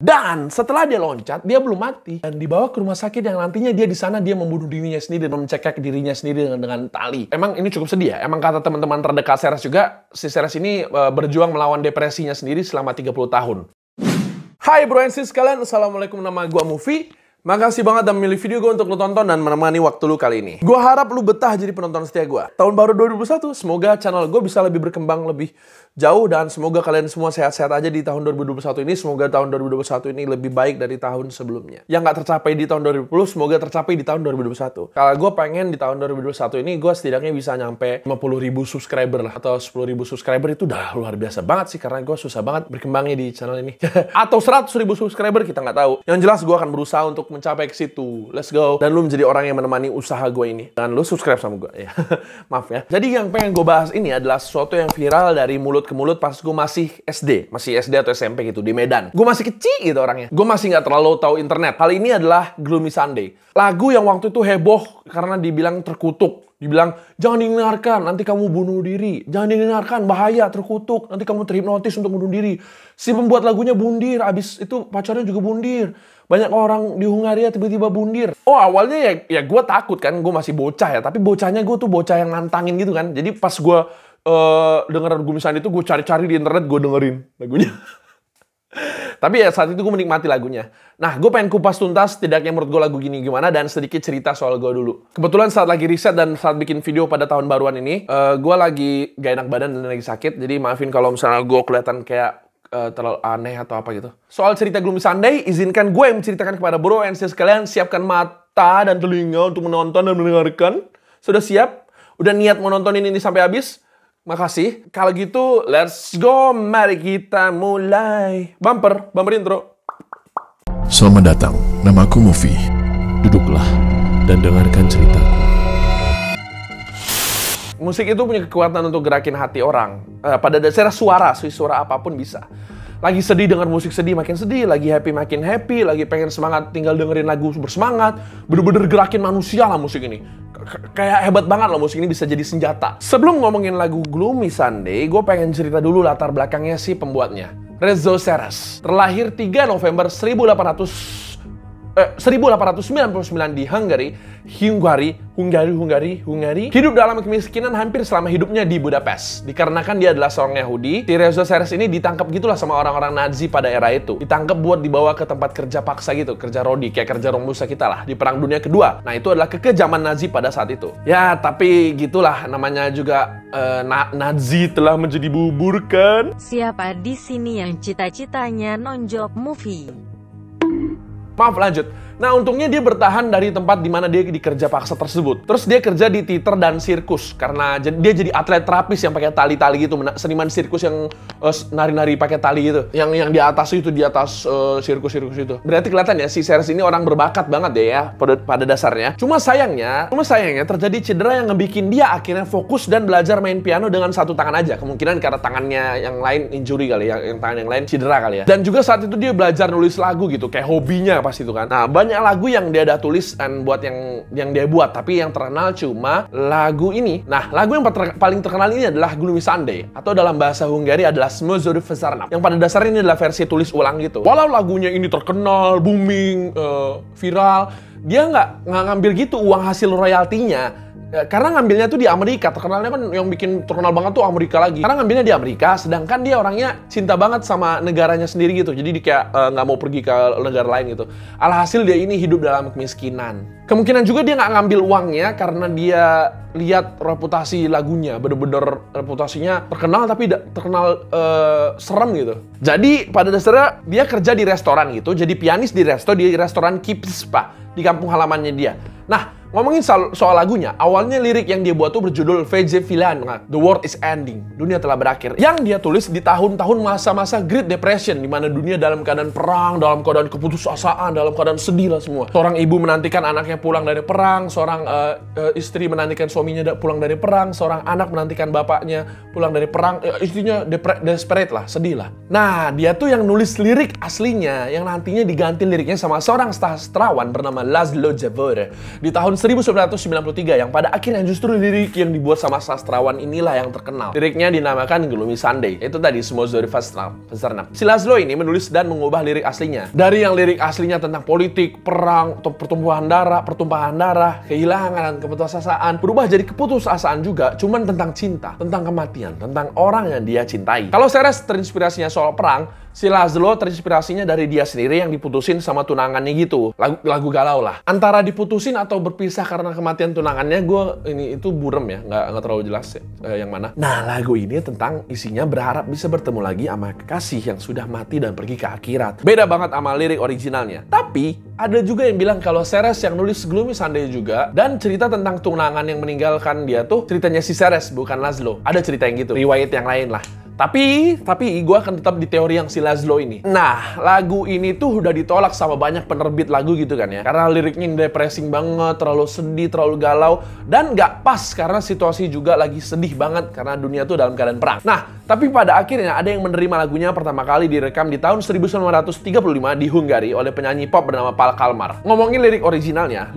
Dan setelah dia loncat, dia belum mati dan dibawa ke rumah sakit yang nantinya dia di sana dia membunuh dirinya sendiri dan mencekik dirinya sendiri dengan tali. Emang ini cukup sedih ya. Emang kata teman-teman terdekat Ceres juga, si Ceres ini berjuang melawan depresinya sendiri selama 30 tahun. Hai bro and sis kalian, assalamualaikum, nama gua Mufi. Makasih banget udah memilih video gue untuk lu tonton dan menemani waktu lu kali ini. Gue harap lu betah jadi penonton setia gue. Tahun baru 2021, semoga channel gue bisa lebih berkembang lebih jauh dan semoga kalian semua sehat-sehat aja di tahun 2021 ini. Semoga tahun 2021 ini lebih baik dari tahun sebelumnya. Yang nggak tercapai di tahun 2020, semoga tercapai di tahun 2021. Kalau gue pengen di tahun 2021 ini, gue setidaknya bisa nyampe 50.000 subscriber lah. Atau 10.000 subscriber itu udah luar biasa banget sih. Karena gue susah banget berkembangnya di channel ini. Atau 100.000 subscriber, kita nggak tahu. Yang jelas gue akan berusaha untuk mencapai ke situ. Let's go. Dan lu menjadi orang yang menemani usaha gue ini. Dan lu subscribe sama gue. Ya. Maaf ya. Jadi yang pengen gue bahas ini adalah sesuatu yang viral dari mulut ke mulut pas gue masih SD. Masih SD atau SMP gitu di Medan. Gue masih kecil gitu orangnya. Gue masih nggak terlalu tahu internet. Hal ini adalah Gloomy Sunday. Lagu yang waktu itu heboh karena dibilang terkutuk. Dibilang, jangan didengarkan, nanti kamu bunuh diri. Jangan didengarkan, bahaya, terkutuk. Nanti kamu terhipnotis untuk bunuh diri. Si pembuat lagunya bundir. Abis itu pacarnya juga bundir. Banyak orang di Hungaria tiba-tiba bundir. Oh awalnya ya gue takut kan. Gue masih bocah ya. Tapi bocahnya gue tuh bocah yang nantangin gitu kan. Jadi pas gue denger lagu misalnya itu, gue cari-cari di internet, gue dengerin lagunya. Tapi ya saat itu gue menikmati lagunya. Nah, gue pengen kupas tuntas setidaknya menurut gue lagu gini gimana dan sedikit cerita soal gue dulu. Kebetulan saat lagi riset dan saat bikin video pada tahun baruan ini, gue lagi gak enak badan dan lagi sakit. Jadi maafin kalau misalnya gue kelihatan kayak terlalu aneh atau apa gitu. Soal cerita Gloomy Sunday, izinkan gue yang menceritakan kepada bro and sis kalian. Siapkan mata dan telinga untuk menonton dan mendengarkan. Sudah siap? Udah niat mau nontonin ini sampai habis? Makasih. Kalau gitu, let's go. Mari kita mulai. Bumper intro. Selamat datang, namaku Mufi. Duduklah dan dengarkan ceritaku. Musik itu punya kekuatan untuk gerakin hati orang. Pada dasarnya suara apapun bisa. Lagi sedih denger musik sedih makin sedih, lagi happy makin happy, lagi pengen semangat tinggal dengerin lagu bersemangat. Bener-bener gerakin manusia lah musik ini. Kayak hebat banget loh musik ini bisa jadi senjata. Sebelum ngomongin lagu Gloomy Sunday, gue pengen cerita dulu latar belakangnya si pembuatnya. Rezo Ceres. Terlahir 3 November 1899 di Hungari. Hidup dalam kemiskinan hampir selama hidupnya di Budapest. Dikarenakan dia adalah seorang Yahudi, si Rezo Ceres ini ditangkap gitulah sama orang-orang Nazi pada era itu. Ditangkap buat dibawa ke tempat kerja paksa gitu, kerja rodi, kayak kerja Romusa kita lah, di Perang Dunia Kedua. Nah, itu adalah kekejaman Nazi pada saat itu. Ya, tapi gitulah, namanya juga Nazi telah menjadi bubur kan? Siapa di sini yang cita-citanya nonjok Mufi? Maaf, lanjut. Nah, untungnya dia bertahan dari tempat di mana dia dikerja paksa tersebut. Terus dia kerja di teater dan sirkus karena dia jadi atlet terapis yang pakai tali-tali gitu, seniman sirkus yang nari-nari pakai tali gitu. Yang di atas itu, di atas sirkus-sirkus itu. Berarti kelihatan ya si Ceres ini orang berbakat banget deh ya pada dasarnya. Cuma sayangnya terjadi cedera yang ngebikin dia akhirnya fokus dan belajar main piano dengan satu tangan aja. Kemungkinan karena tangannya yang lain injury kali ya, yang tangan yang lain cedera kali ya. Dan juga saat itu dia belajar nulis lagu gitu, kayak hobinya pas itu kan. Nah, banyak lagu yang dia udah tulis dan buat yang dia buat, tapi yang terkenal cuma lagu ini. Nah, lagu yang paling terkenal ini adalah Gloomy Sunday, atau dalam bahasa Hungari adalah Smozor Vezarnap, yang pada dasarnya ini adalah versi tulis ulang gitu. Walau lagunya ini terkenal, booming, viral, dia nggak ngambil gitu uang hasil royaltinya. Karena ngambilnya tuh di Amerika, terkenalnya kan yang bikin terkenal banget tuh Amerika lagi. Karena ngambilnya di Amerika, sedangkan dia orangnya cinta banget sama negaranya sendiri gitu. Jadi dia kayak nggak mau pergi ke negara lain gitu. Alhasil dia ini hidup dalam kemiskinan. Kemungkinan juga dia nggak ngambil uangnya karena dia lihat reputasi lagunya. Bener-bener reputasinya terkenal tapi terkenal serem gitu. Jadi pada dasarnya dia kerja di restoran gitu. Jadi pianis di restoran Kipspa di kampung halamannya dia. Nah, ngomongin soal lagunya, awalnya lirik yang dia buat tuh berjudul VJ Villain, The World is Ending, dunia telah berakhir. Yang dia tulis di tahun-tahun masa-masa Great Depression, di mana dunia dalam keadaan perang, dalam keadaan keputusasaan, dalam keadaan sedih lah semua. Seorang ibu menantikan anaknya pulang dari perang, seorang istri menantikan suaminya pulang dari perang, seorang anak menantikan bapaknya pulang dari perang. Istrinya desperate lah, sedih lah. Nah, dia tuh yang nulis lirik aslinya, yang nantinya diganti liriknya sama seorang sastrawan bernama Laszlo Javor. di tahun 1993 yang pada akhirnya justru lirik yang dibuat sama sastrawan inilah yang terkenal. Liriknya dinamakan Gloomy Sunday. Itu tadi Smozor Pasternak. Si Laszlo ini menulis dan mengubah lirik aslinya. Dari yang lirik aslinya tentang politik, perang, pertumpahan darah, kehilangan dan keputusasaan, berubah jadi keputusasaan juga, cuman tentang cinta, tentang kematian, tentang orang yang dia cintai. Kalau Ceres terinspirasinya soal perang, si Laszlo terinspirasinya dari dia sendiri yang diputusin sama tunangannya gitu. Lagu galau lah. Antara diputusin atau berpisah karena kematian tunangannya, itu burem ya, nggak terlalu jelas ya, yang mana. Nah, lagu ini tentang isinya berharap bisa bertemu lagi sama kekasih yang sudah mati dan pergi ke akhirat. Beda banget sama lirik originalnya. Tapi ada juga yang bilang kalau Ceres yang nulis Gloomy Sunday juga, dan cerita tentang tunangan yang meninggalkan dia tuh ceritanya si Ceres, bukan Laszlo. Ada cerita yang gitu, riwayat yang lain lah. Tapi gue akan tetap di teori yang si Laszlo ini. Nah, lagu ini tuh udah ditolak sama banyak penerbit lagu gitu kan ya. Karena liriknya depressing banget, terlalu sedih, terlalu galau. Dan nggak pas karena situasi juga lagi sedih banget karena dunia tuh dalam keadaan perang. Nah, tapi pada akhirnya ada yang menerima lagunya pertama kali direkam di tahun 1935 di Hungari oleh penyanyi pop bernama Pál Kalmár. Ngomongin lirik originalnya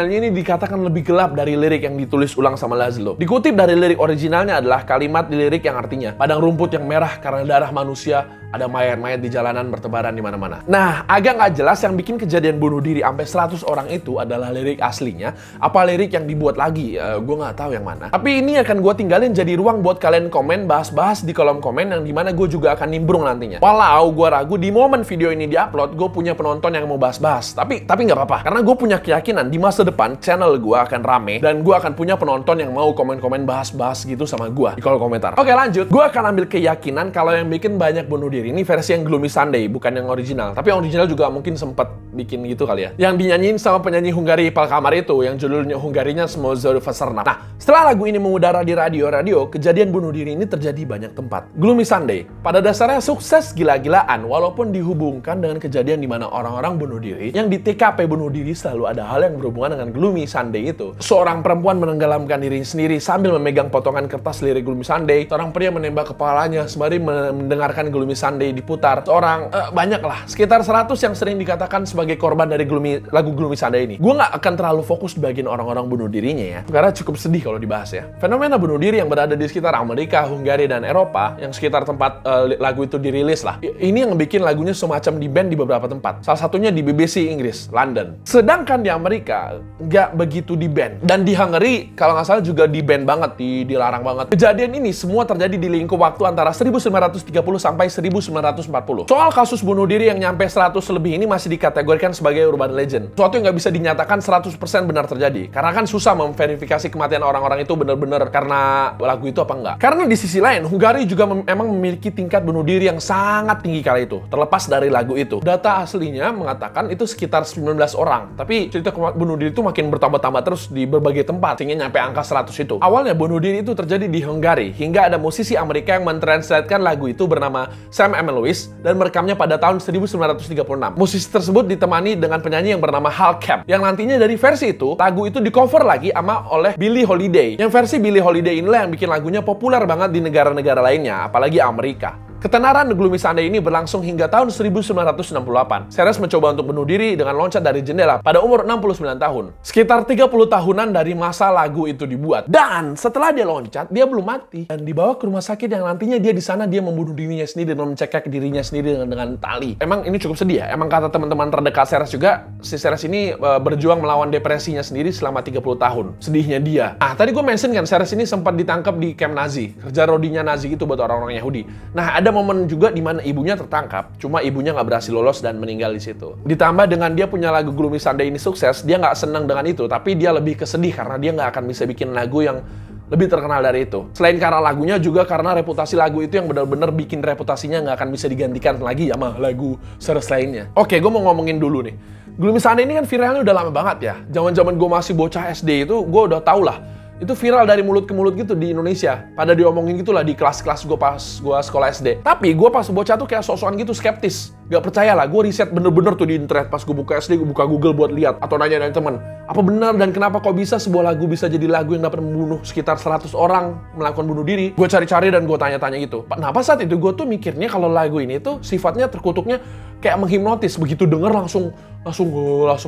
ini dikatakan lebih gelap dari lirik yang ditulis ulang sama Laszlo. Dikutip dari lirik originalnya adalah kalimat di lirik yang artinya, padang rumput yang merah karena darah manusia, ada mayat-mayat di jalanan bertebaran di mana-mana. Nah, agak nggak jelas yang bikin kejadian bunuh diri sampai 100 orang itu adalah lirik aslinya, apa lirik yang dibuat lagi, gue nggak tahu yang mana. Tapi ini akan gue tinggalin jadi ruang buat kalian komen, bahas-bahas di kolom komen yang dimana gue juga akan nimbrung nantinya. Walau gue ragu di momen video ini diupload, gue punya penonton yang mau bahas-bahas. Tapi nggak apa-apa, karena gue punya keyakinan di masa depan channel gue akan rame dan gue akan punya penonton yang mau komen-komen bahas-bahas gitu sama gue di kolom komentar. Oke, lanjut. Gue akan ambil keyakinan kalau yang bikin banyak bunuh diri ini versi yang Gloomy Sunday, bukan yang original. Tapi yang original juga mungkin sempat bikin gitu kali ya. Yang dinyanyiin sama penyanyi Hungari Pál Kalmár itu, yang judulnya Hungarinya Smozor Pasternak. Nah, setelah lagu ini mengudara di radio, kejadian bunuh diri ini terjadi banyak tempat. Gloomy Sunday pada dasarnya sukses gila-gilaan, walaupun dihubungkan dengan kejadian di mana orang-orang bunuh diri, yang di TKP bunuh diri selalu ada hal yang berhubungan dengan Gloomy Sunday itu. Seorang perempuan menenggelamkan dirinya sendiri sambil memegang potongan kertas lirik Gloomy Sunday. Seorang pria menembak kepalanya sembari mendengarkan Gloomy Sunday diputar. Seorang banyak lah, sekitar 100 yang sering dikatakan sebagai korban dari lagu Gloomy Sunday ini. Gue nggak akan terlalu fokus di bagian orang-orang bunuh dirinya ya, karena cukup sedih kalau dibahas ya. Fenomena bunuh diri yang berada di sekitar Amerika, Hungari, dan Eropa, yang sekitar tempat lagu itu dirilis lah. Ini yang bikin lagunya semacam di band di beberapa tempat. Salah satunya di BBC Inggris, London. Sedangkan di Amerika nggak begitu di band. Dan di Hungary kalau nggak salah juga di band banget, dilarang banget. Kejadian ini semua terjadi di lingkup waktu antara 1930 sampai 1940. Soal kasus bunuh diri yang nyampe 100 lebih ini masih dikategorikan sebagai urban legend. Suatu yang nggak bisa dinyatakan 100% benar terjadi. Karena kan susah memverifikasi kematian orang-orang itu benar-benar karena lagu itu apa enggak. Karena di sisi lain, Hungari juga memang memiliki tingkat bunuh diri yang sangat tinggi kala itu, terlepas dari lagu itu. Data aslinya mengatakan itu sekitar 19 orang. Tapi cerita bunuh diri itu makin bertambah-tambah terus di berbagai tempat, sehingga nyampe angka 100 itu. Awalnya bunuh diri itu terjadi di Hungari, hingga ada musisi Amerika yang mentranslatekan lagu itu bernama Sam M. Lewis dan merekamnya pada tahun 1936. Musisi tersebut ditemani dengan penyanyi yang bernama Hal Camp, yang nantinya dari versi itu, lagu itu di-cover lagi oleh Billie Holiday. Yang versi Billie Holiday inilah yang bikin lagunya populer banget di negara-negara lainnya, apalagi Amerika. Ketenaran The Gloomy Sunday ini berlangsung hingga tahun 1968. Ceres mencoba untuk bunuh diri dengan loncat dari jendela pada umur 69 tahun. Sekitar 30 tahunan dari masa lagu itu dibuat. Dan setelah dia loncat, dia belum mati. Dan dibawa ke rumah sakit yang nantinya dia di sana dia membunuh dirinya sendiri dan mencekik dirinya sendiri dengan tali. Emang ini cukup sedih ya. Emang kata teman-teman terdekat Ceres juga, si Ceres ini berjuang melawan depresinya sendiri selama 30 tahun. Sedihnya dia. Ah, tadi gue mention kan, Ceres ini sempat ditangkap di camp Nazi. Kerja rodinya Nazi gitu buat orang-orang Yahudi. Nah, ada momen juga di mana ibunya tertangkap, cuma ibunya nggak berhasil lolos dan meninggal di situ. Ditambah dengan dia punya lagu Gloomy Sunday ini sukses, dia nggak senang dengan itu, tapi dia lebih kesedih karena dia nggak akan bisa bikin lagu yang lebih terkenal dari itu. Selain karena lagunya, juga karena reputasi lagu itu yang benar-benar bikin reputasinya nggak akan bisa digantikan lagi sama lagu Ceres lainnya. Oke, gue mau ngomongin dulu nih. Gloomy Sunday ini kan viralnya udah lama banget ya. Zaman-zaman gue masih bocah SD itu, gue udah tau lah. Itu viral dari mulut ke mulut gitu di Indonesia. Pada diomongin gitu lah di kelas-kelas gue pas gue sekolah SD. Tapi gue pas bocah tuh kayak sok-sokan gitu, skeptis. Gak percaya lah, gue riset bener-bener tuh di internet. Pas gue buka SD, gue buka Google buat lihat. Atau nanya-nanya temen, apa benar dan kenapa kok bisa sebuah lagu bisa jadi lagu yang dapat membunuh sekitar 100 orang melakukan bunuh diri. Gue cari-cari dan gue tanya-tanya gitu. Kenapa saat itu gue tuh mikirnya kalau lagu ini tuh sifatnya terkutuknya kayak menghipnotis, begitu denger langsung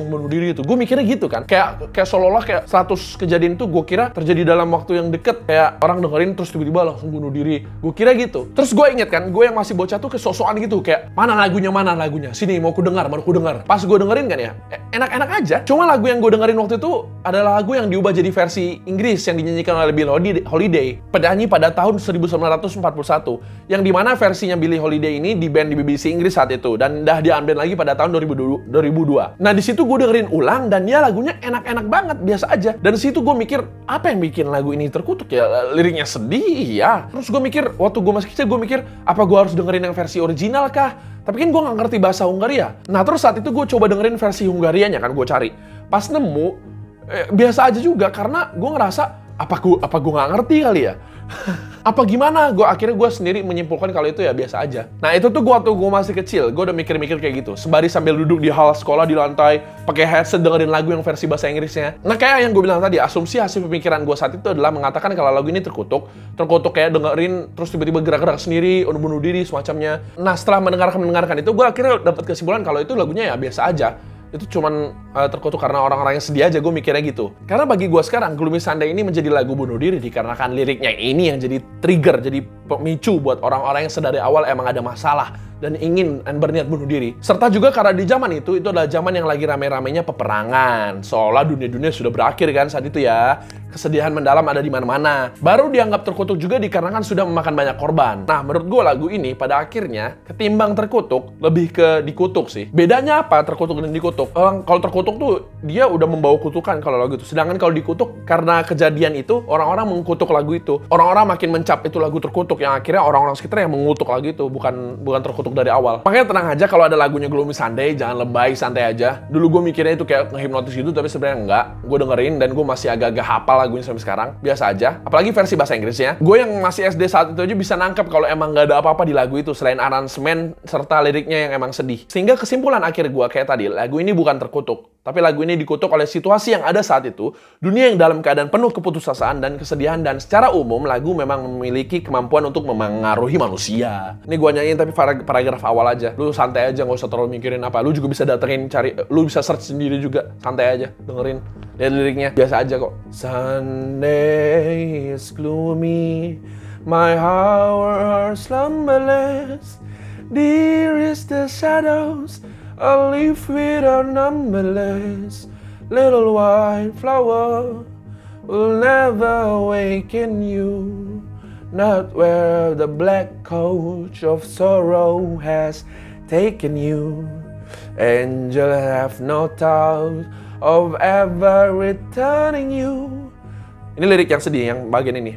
bunuh diri itu. Gue mikirnya gitu kan, kayak seolah-olah kayak 100 kejadian itu gue kira terjadi dalam waktu yang deket, kayak orang dengerin terus tiba-tiba langsung bunuh diri. Gue kira gitu. Terus gue inget kan, gue yang masih bocah tuh kesosokan gitu, kayak mana lagunya, sini mau ku dengar. Pas gue dengerin kan ya, enak-enak aja. Cuma lagu yang gue dengerin waktu itu adalah lagu yang diubah jadi versi Inggris yang dinyanyikan oleh Billie Holiday, penyanyi pada tahun 1941, yang dimana versinya Billie Holiday ini di band di BBC Inggris saat itu, dan dah diambil lagi pada tahun 2002. Nah di situ gue dengerin ulang dan ya lagunya enak-enak banget, biasa aja. Dan di situ gue mikir, apa yang bikin lagu ini terkutuk ya? Liriknya sedih ya. Terus gue mikir, waktu gue masih kecil gue mikir, apa gue harus dengerin yang versi original kah? Tapi kan gue nggak ngerti bahasa Hungaria. Nah terus saat itu gue coba dengerin versi Hungarianya kan, gue cari. Pas nemu, biasa aja juga, karena gue ngerasa, apa gue nggak ngerti kali ya? Apa gimana? Akhirnya gue sendiri menyimpulkan kalau itu ya biasa aja. Nah itu tuh waktu gue masih kecil, gue udah mikir-mikir kayak gitu. Sembari sambil duduk di hal sekolah di lantai, pakai headset dengerin lagu yang versi bahasa Inggrisnya. Nah kayak yang gue bilang tadi, asumsi hasil pemikiran gue saat itu adalah mengatakan kalau lagu ini terkutuk kayak dengerin terus tiba-tiba gerak-gerak sendiri, bunuh diri semacamnya. Nah setelah mendengarkan itu, gue akhirnya dapat kesimpulan kalau itu lagunya ya biasa aja. Itu cuman terkutuk karena orang-orang yang sedih aja, gue mikirnya gitu. Karena bagi gue sekarang, Gloomy Sunday ini menjadi lagu bunuh diri dikarenakan liriknya ini yang jadi trigger, jadi pemicu buat orang-orang yang sedari awal emang ada masalah dan ingin dan berniat bunuh diri. Serta juga karena di zaman itu adalah zaman yang lagi rame-ramenya peperangan. Seolah dunia-dunia sudah berakhir kan saat itu ya. Kesedihan mendalam ada di mana-mana. Baru dianggap terkutuk juga dikarenakan sudah memakan banyak korban. Nah, menurut gue lagu ini pada akhirnya ketimbang terkutuk, lebih ke dikutuk sih. Bedanya apa terkutuk dan dikutuk? Kalau terkutuk tuh dia udah membawa kutukan kalau lagu itu. Sedangkan kalau dikutuk, karena kejadian itu orang-orang mengkutuk lagu itu. Orang-orang makin mencap itu lagu terkutuk, yang akhirnya orang-orang sekitar yang mengutuk lagu itu, bukan terkutuk dari awal. Makanya tenang aja kalau ada lagunya Gloomy Sunday, jangan lebay, santai aja. Dulu gue mikirnya itu kayak ngehipnotis gitu, tapi sebenarnya enggak. Gue dengerin dan gue masih agak-agak hafal lagunya sampai sekarang, biasa aja. Apalagi versi bahasa Inggrisnya. Gue yang masih SD saat itu aja bisa nangkep kalau emang nggak ada apa-apa di lagu itu selain aransemen serta liriknya yang emang sedih. Sehingga kesimpulan akhir gue kayak tadi, lagu ini bukan terkutuk, tapi lagu ini dikutuk oleh situasi yang ada saat itu, dunia yang dalam keadaan penuh keputusasaan dan kesedihan, dan secara umum lagu memang memiliki kemampuan untuk memengaruhi manusia. Ini gue nyanyiin tapi paragraf awal aja. Lu santai aja, nggak usah terlalu mikirin apa. Lu juga bisa datengin, lu bisa search sendiri juga. Santai aja, dengerin. Lihat liriknya, biasa aja kok. Sunday is gloomy, my hour slumberless. Dear is the shadows, I live without numberless. Little white flower will never awaken you, not where the black coach of sorrow has taken you. Angel have no thought of ever returning you. Ini lirik yang sedih, yang bagian ini.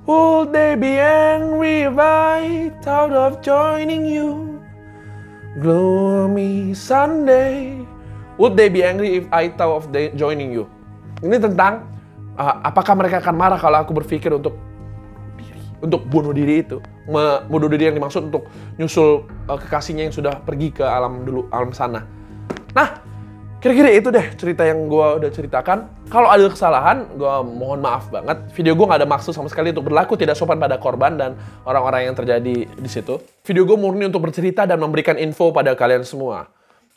Would they be angry if I thought of joining you? Gloomy Sunday. Would they be angry if I thought of joining you? Ini tentang apakah mereka akan marah kalau aku berpikir untuk bunuh diri itu. Bunuh diri yang dimaksud untuk nyusul kekasihnya yang sudah pergi ke alam sana. Nah, kira-kira itu deh cerita yang gue udah ceritakan. Kalau ada kesalahan, gue mohon maaf banget. Video gue nggak ada maksud sama sekali untuk berlaku tidak sopan pada korban dan orang-orang yang terjadi di situ. Video gue murni untuk bercerita dan memberikan info pada kalian semua.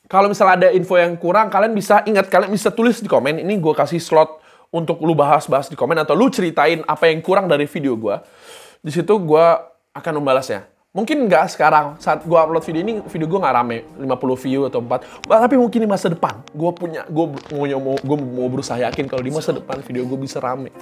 Kalau misalnya ada info yang kurang, kalian bisa tulis di komen. Ini gue kasih slot untuk lu bahas di komen, atau lu ceritain apa yang kurang dari video gue. Di situ gue akan membalasnya. Mungkin nggak sekarang, saat gue upload video ini, video gue nggak rame, 50 view atau 4. Tapi mungkin di masa depan, gue mau berusaha yakin kalau di masa depan video gue bisa rame.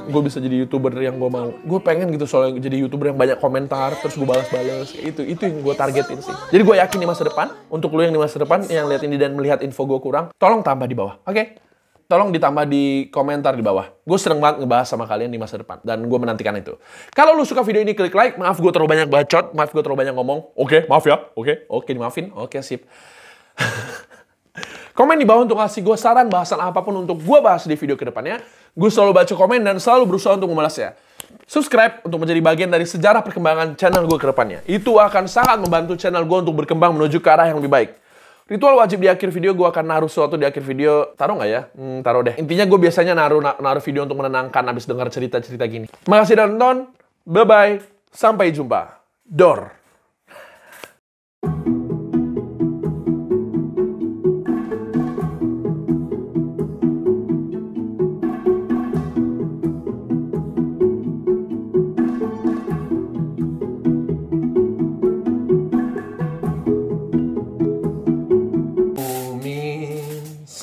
Gue bisa jadi YouTuber yang gue mau. Gue pengen gitu soalnya jadi YouTuber yang banyak komentar, terus gue balas-balas. Itu yang gue targetin sih. Jadi gue yakin di masa depan, untuk lu yang di masa depan, yang lihat ini dan melihat info gue kurang, tolong tambah di bawah, oke? Tolong ditambah di komentar di bawah. Gue sering banget ngebahas sama kalian di masa depan. Dan gue menantikan itu. Kalau lu suka video ini, klik like. Maaf gue terlalu banyak bacot. Maaf gue terlalu banyak ngomong. Oke, maaf ya. Oke, dimaafin. Oke, sip. Komen di bawah untuk ngasih gue saran bahasan apapun untuk gue bahas di video kedepannya. Gue selalu baca komen dan selalu berusaha untuk membalasnya. Subscribe untuk menjadi bagian dari sejarah perkembangan channel gue kedepannya. Itu akan sangat membantu channel gue untuk berkembang menuju ke arah yang lebih baik. Ritual wajib di akhir video, gue akan naruh sesuatu di akhir video. Taruh nggak ya? Taruh deh. Intinya gue biasanya naruh video untuk menenangkan abis dengar cerita-cerita gini. Makasih udah nonton. Bye-bye. Sampai jumpa. Dor.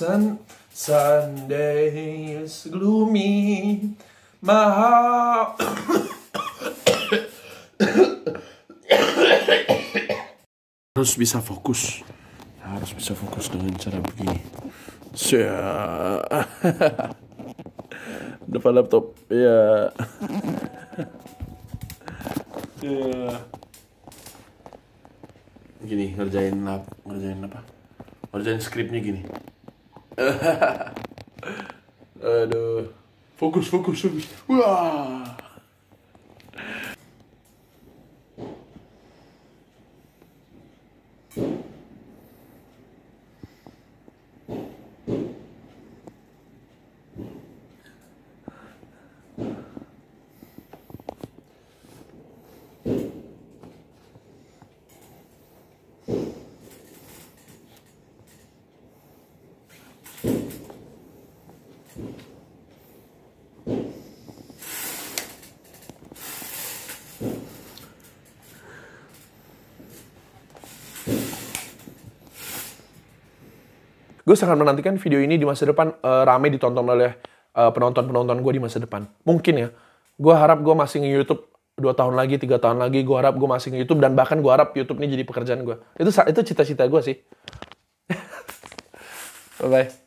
Sunday is gloomy. My heart. Harus bisa fokus. Harus bisa fokus dengan cara begini. Depan laptop. Ya. Gini, ngerjain apa? Ngerjain skripnya gini. Aduh. Fokus. Wah. Gue sangat menantikan video ini di masa depan rame ditonton oleh penonton-penonton gue di masa depan. Mungkin ya. Gue harap gue masih nge-YouTube 2 tahun lagi, 3 tahun lagi. Gue harap gue masih nge-YouTube dan bahkan gue harap YouTube ini jadi pekerjaan gue. Itu cita-cita gue sih. Bye-bye.